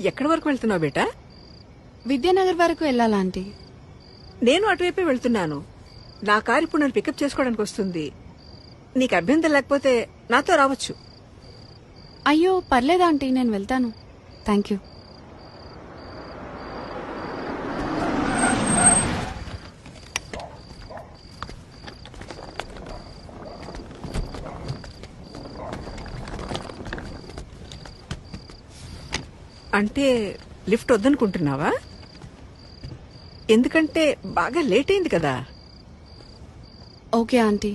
ఎక్కడి వరకు వెళ్తున్నావు బేటా? విద్యానగర్ వరకు వెళ్ళాలా ఆంటీ? నేను అటువైపే వెళ్తున్నాను. నా కారు ఇప్పుడు నన్ను పికప్ చేసుకోవడానికి వస్తుంది. నీకు అభ్యంతరం లేకపోతే నాతో రావచ్చు. అయ్యో పర్లేదు ఆంటీ, నేను వెళ్తాను. Thank you. అంటే లిఫ్ట్ వద్దనుకుంటున్నావా? ఎందుకంటే బాగా లేట్ అయింది కదా. ఓకే ఆంటీ,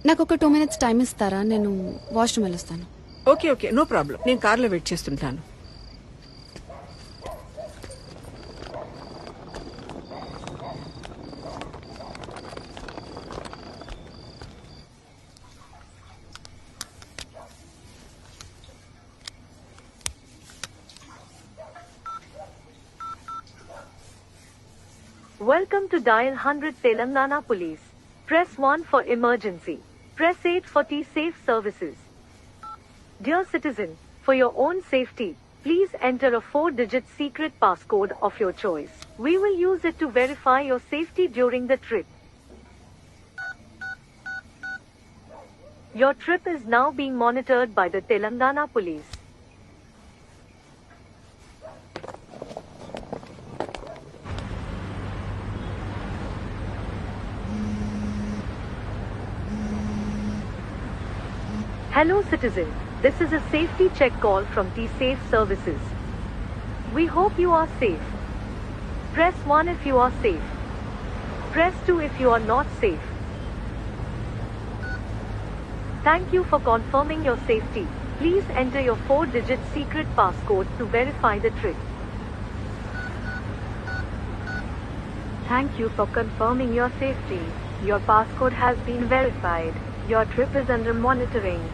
నాకు ఒక 2 minutes టైం ఇస్తారా? నేను వాష్రూమ్ వెళ్ళొస్తాను. Okay okay, no problem. నేను కార్లో వెయిట్ చేస్తుంటాను. Welcome to Dial 100 Telangana Police. Press 1 for emergency. Press 8 for T-Safe services. Dear citizen, for your own safety, please enter a 4-digit secret passcode of your choice. We will use it to verify your safety during the trip. Your trip is now being monitored by the Telangana Police. Hello citizen, this is a safety check call from T-Safe services. We hope you are safe. Press 1 if you are safe. Press 2 if you are not safe. Thank you for confirming your safety. Please enter your 4-digit secret passcode to verify the trip. Thank you for confirming your safety. Your passcode has been verified. Your trip is under monitoring.